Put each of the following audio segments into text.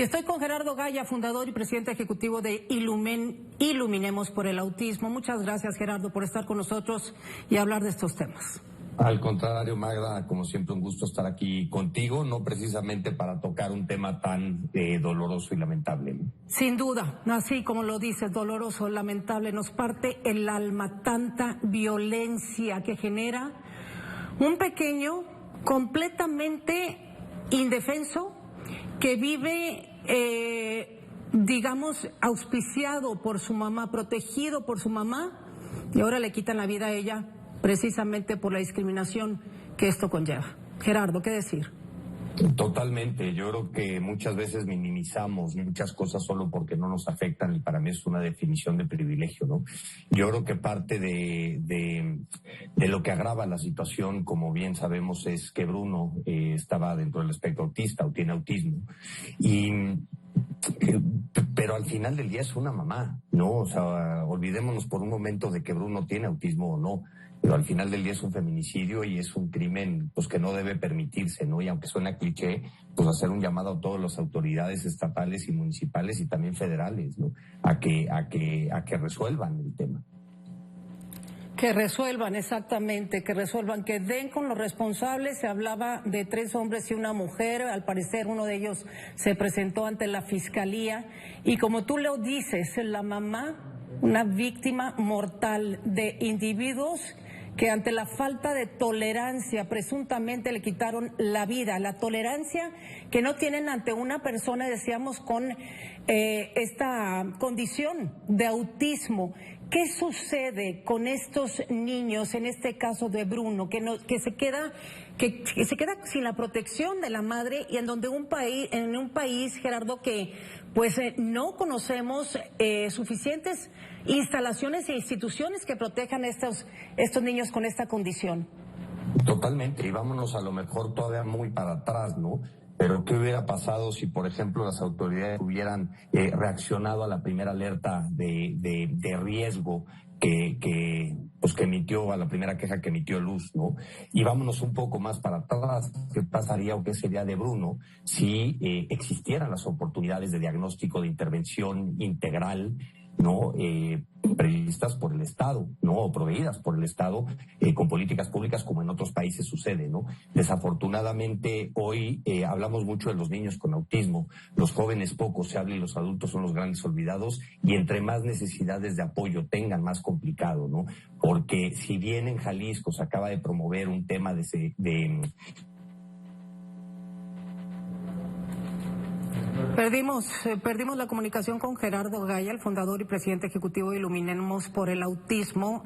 Y estoy con Gerardo Gaya, fundador y presidente ejecutivo de Iluminemos por el Autismo. Muchas gracias, Gerardo, por estar con nosotros y hablar de estos temas. Al contrario, Magda, como siempre, un gusto estar aquí contigo, no precisamente para tocar un tema tan doloroso y lamentable. Sin duda, así como lo dices, doloroso, lamentable, nos parte el alma tanta violencia que genera un pequeño completamente indefenso que vive, digamos, auspiciado por su mamá, protegido por su mamá, y ahora le quitan la vida a ella precisamente por la discriminación que esto conlleva. Gerardo, ¿qué decir? Totalmente, yo creo que muchas veces minimizamos muchas cosas solo porque no nos afectan y para mí es una definición de privilegio, ¿no? Yo creo que parte de lo que agrava la situación, como bien sabemos, es que Bruno estaba dentro del espectro autista o tiene autismo pero al final del día es una mamá, ¿no? O sea, olvidémonos por un momento de que Bruno tiene autismo o no. Pero al final del día es un feminicidio y es un crimen pues que no debe permitirse, ¿no? Y aunque suena cliché, pues hacer un llamado a todas las autoridades estatales y municipales y también federales, ¿no? A que resuelvan el tema. Que resuelvan, exactamente, que resuelvan, que den con los responsables. Se hablaba de 3 hombres y una mujer, al parecer uno de ellos se presentó ante la fiscalía y como tú lo dices, la mamá, una víctima mortal de individuos que ante la falta de tolerancia presuntamente le quitaron la vida, la tolerancia que no tienen ante una persona, decíamos, con esta condición de autismo. ¿Qué sucede con estos niños, en este caso de Bruno, que se queda sin la protección de la madre y en donde en un país, Gerardo, que pues no conocemos suficientes instalaciones e instituciones que protejan a estos niños con esta condición? Totalmente, y vámonos a lo mejor todavía muy para atrás, ¿no? Pero ¿qué hubiera pasado si, por ejemplo, las autoridades hubieran reaccionado a la primera alerta de riesgo que emitió, a la primera queja que emitió Luz, ¿no? Y vámonos un poco más para atrás. ¿Qué pasaría o qué sería de Bruno si existieran las oportunidades de diagnóstico, de intervención integral, ¿no? Previstas por el Estado, ¿no? O proveídas por el Estado con políticas públicas como en otros países sucede, ¿no? Desafortunadamente hoy hablamos mucho de los niños con autismo, los jóvenes poco se habla y los adultos son los grandes olvidados y entre más necesidades de apoyo tengan, más complicado, ¿no? Porque si bien en Jalisco se acaba de promover un tema Perdimos la comunicación con Gerardo Gaya, el fundador y presidente ejecutivo de Iluminemos por el Autismo,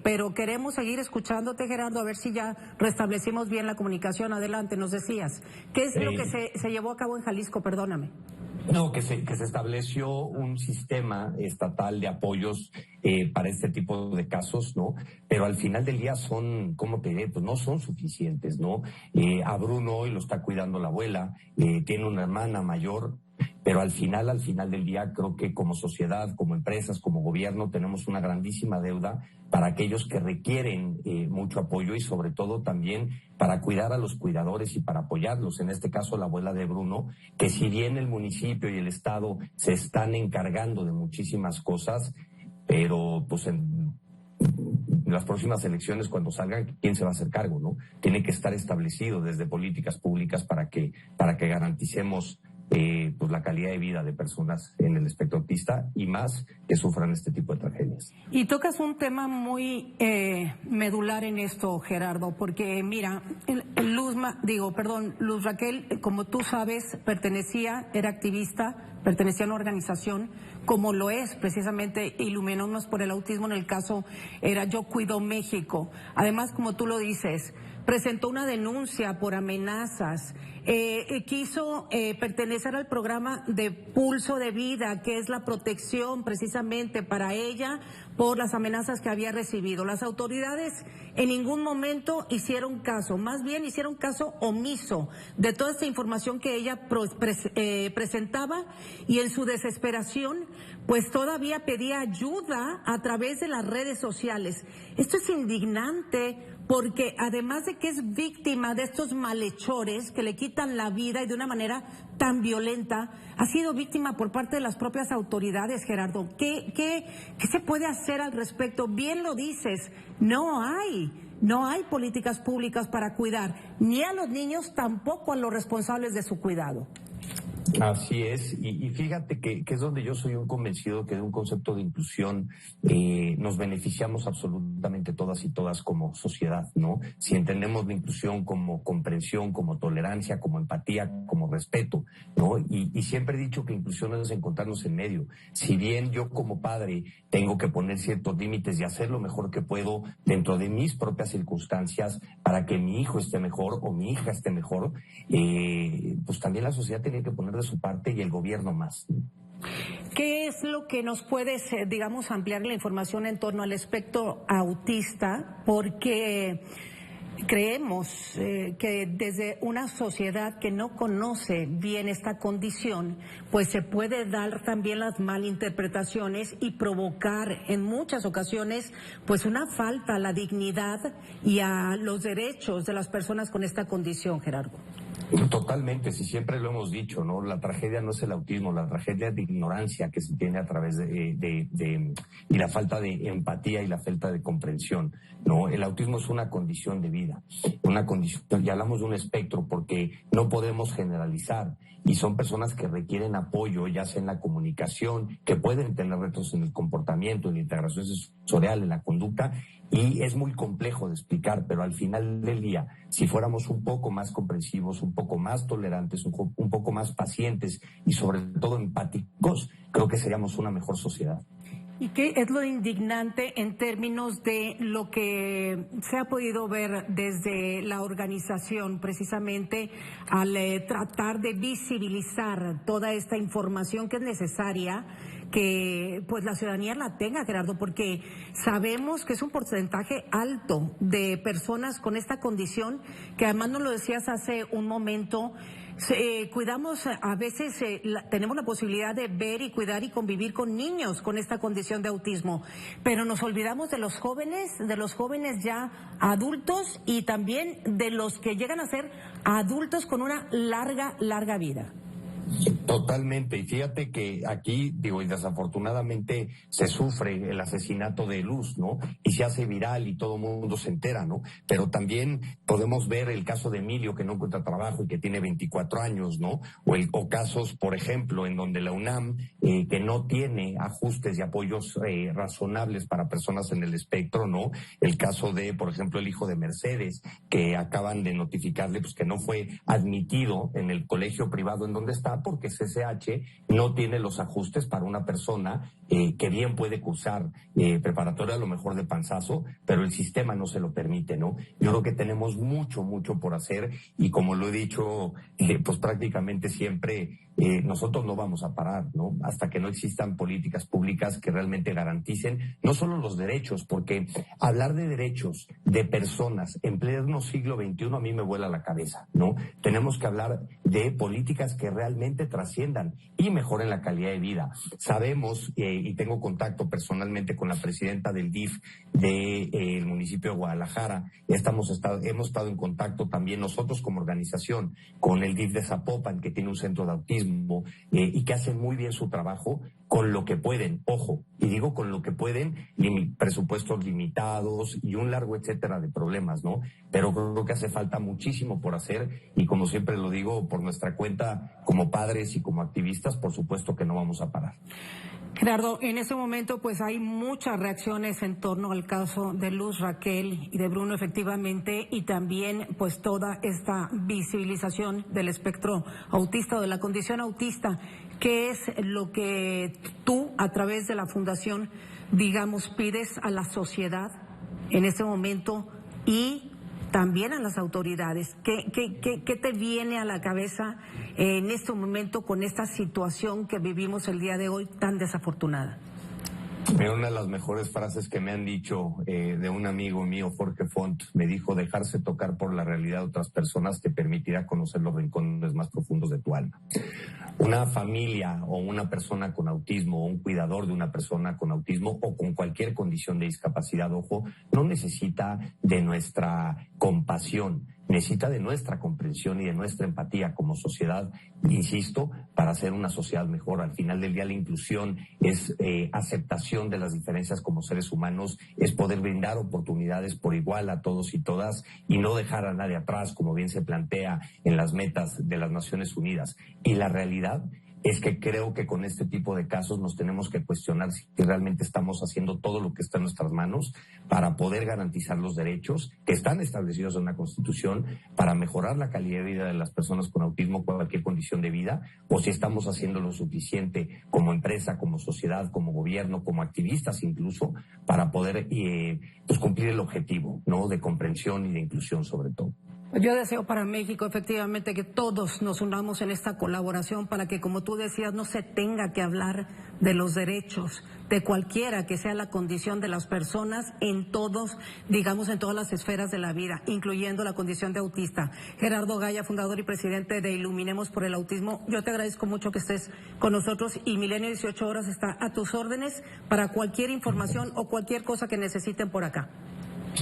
pero queremos seguir escuchándote, Gerardo, a ver si ya restablecimos bien la comunicación. Adelante, nos decías. ¿Qué es lo que se llevó a cabo en Jalisco? Perdóname. No, que se estableció un sistema estatal de apoyos para este tipo de casos, ¿no? Pero al final del día son, ¿cómo te diré? Pues no son suficientes, ¿no? A Bruno hoy lo está cuidando la abuela, tiene una hermana mayor, pero al final del día creo que como sociedad, como empresas, como gobierno tenemos una grandísima deuda para aquellos que requieren mucho apoyo y sobre todo también para cuidar a los cuidadores y para apoyarlos. En este caso la abuela de Bruno, que si bien el municipio y el Estado se están encargando de muchísimas cosas, pero pues en las próximas elecciones cuando salgan, ¿quién se va a hacer cargo, no? Tiene que estar establecido desde políticas públicas para que garanticemos pues la calidad de vida de personas en el espectro autista y más que sufran este tipo de tragedias. Y tocas un tema muy medular en esto, Gerardo, porque mira, Luz Raquel, como tú sabes, era activista, pertenecía a una organización, como lo es precisamente Iluminemos por el Autismo, en el caso era Yo Cuido México. Además, como tú lo dices, presentó una denuncia por amenazas, quiso pertenecer al programa de Pulso de Vida, que es la protección precisamente para ella por las amenazas que había recibido. Las autoridades en ningún momento hicieron caso, más bien hicieron caso omiso de toda esta información que ella presentaba y en su desesperación pues todavía pedía ayuda a través de las redes sociales. Esto es indignante porque además de que es víctima de estos malhechores que le quitan la vida y de una manera tan violenta, ha sido víctima por parte de las propias autoridades, Gerardo. ¿Qué se puede hacer al respecto? Bien lo dices, no hay políticas públicas para cuidar ni a los niños, tampoco a los responsables de su cuidado. Así es, y fíjate que es donde yo soy un convencido que de un concepto de inclusión nos beneficiamos absolutamente todas y todas como sociedad, ¿no? Si entendemos la inclusión como comprensión, como tolerancia, como empatía, como respeto, ¿no? Y siempre he dicho que inclusión es encontrarnos en medio. Si bien yo como padre tengo que poner ciertos límites y hacer lo mejor que puedo dentro de mis propias circunstancias para que mi hijo esté mejor o mi hija esté mejor, pues también la sociedad tiene que poner de su parte y el gobierno más. ¿Qué es lo que nos puedes, digamos, ampliar la información en torno al espectro autista? Porque creemos que desde una sociedad que no conoce bien esta condición, pues se puede dar también las malinterpretaciones y provocar en muchas ocasiones pues una falta a la dignidad y a los derechos de las personas con esta condición, Gerardo. Totalmente, si siempre lo hemos dicho, ¿no? La tragedia no es el autismo, la tragedia es de ignorancia que se tiene a través y la falta de empatía y la falta de comprensión, ¿no? El autismo es una condición de vida, una condición, y hablamos de un espectro porque no podemos generalizar, y son personas que requieren apoyo, ya sea en la comunicación, que pueden tener retos en el comportamiento, en la integración sensorial, en la conducta, y es muy complejo de explicar, pero al final del día, si fuéramos un poco más comprensivos, un poco más tolerantes, un poco más pacientes y sobre todo empáticos, creo que seríamos una mejor sociedad. ¿Y qué es lo indignante en términos de lo que se ha podido ver desde la organización, precisamente al tratar de visibilizar toda esta información que es necesaria, que pues la ciudadanía la tenga, Gerardo, porque sabemos que es un porcentaje alto de personas con esta condición, que además nos lo decías hace un momento, cuidamos, a veces tenemos la posibilidad de ver y cuidar y convivir con niños con esta condición de autismo, pero nos olvidamos de los jóvenes ya adultos y también de los que llegan a ser adultos con una larga vida. Totalmente, y fíjate que aquí, digo, y desafortunadamente se sufre el asesinato de Luz, ¿no? Y se hace viral y todo el mundo se entera, ¿no? Pero también podemos ver el caso de Emilio, que no encuentra trabajo y que tiene 24 años, ¿no? O casos, por ejemplo, en donde la UNAM, que no tiene ajustes y apoyos razonables para personas en el espectro, ¿no? El caso de, por ejemplo, el hijo de Mercedes, que acaban de notificarle, pues, que no fue admitido en el colegio privado en donde está, porque CCH no tiene los ajustes para una persona que bien puede cursar preparatoria, a lo mejor de panzazo, pero el sistema no se lo permite, ¿no? Yo creo que tenemos mucho por hacer, y como lo he dicho, pues prácticamente siempre, nosotros no vamos a parar, ¿no? Hasta que no existan políticas públicas que realmente garanticen no solo los derechos, porque hablar de derechos de personas en pleno siglo XXI a mí me vuela la cabeza, ¿no? Tenemos que hablar de políticas que realmente trasciendan y mejoren la calidad de vida. Sabemos, y tengo contacto personalmente con la presidenta del DIF del municipio de Guadalajara, hemos estado en contacto también nosotros como organización con el DIF de Zapopan, que tiene un centro de autismo y que hacen muy bien su trabajo con lo que pueden, ojo, y digo con lo que pueden, presupuestos limitados y un largo etcétera de problemas, ¿no? Pero creo que hace falta muchísimo por hacer, y como siempre lo digo, por nuestra cuenta, como padres y como activistas, por supuesto que no vamos a parar. Gerardo, en este momento pues hay muchas reacciones en torno al caso de Luz, Raquel y de Bruno, efectivamente, y también pues toda esta visibilización del espectro autista o de la condición autista. ¿Qué es lo que tú, a través de la fundación, digamos, pides a la sociedad en este momento y también a las autoridades? ¿Qué te viene a la cabeza en este momento con esta situación que vivimos el día de hoy tan desafortunada? Mira, una de las mejores frases que me han dicho de un amigo mío, Jorge Font, me dijo: dejarse tocar por la realidad de otras personas te permitirá conocer los rincones más profundos de tu alma. Una familia o una persona con autismo o un cuidador de una persona con autismo o con cualquier condición de discapacidad, ojo, no necesita de nuestra compasión, necesita de nuestra comprensión y de nuestra empatía como sociedad, insisto, para hacer una sociedad mejor. Al final del día, la inclusión es aceptación de las diferencias como seres humanos, es poder brindar oportunidades por igual a todos y todas y no dejar a nadie atrás, como bien se plantea en las metas de las Naciones Unidas. Y la realidad es que creo que con este tipo de casos nos tenemos que cuestionar si realmente estamos haciendo todo lo que está en nuestras manos para poder garantizar los derechos que están establecidos en la Constitución, para mejorar la calidad de vida de las personas con autismo, cualquier condición de vida, o si estamos haciendo lo suficiente como empresa, como sociedad, como gobierno, como activistas incluso, para poder pues cumplir el objetivo, ¿no?, de comprensión y de inclusión sobre todo. Yo deseo para México efectivamente que todos nos unamos en esta colaboración para que, como tú decías, no se tenga que hablar de los derechos de cualquiera que sea la condición de las personas en todos, digamos, en todas las esferas de la vida, incluyendo la condición de autista. Gerardo Gaya, fundador y presidente de Iluminemos por el Autismo, yo te agradezco mucho que estés con nosotros y Milenio 18 Horas está a tus órdenes para cualquier información o cualquier cosa que necesiten por acá.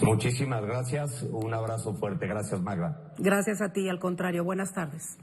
Muchísimas gracias, un abrazo fuerte, gracias Magda. Gracias a ti, al contrario, buenas tardes.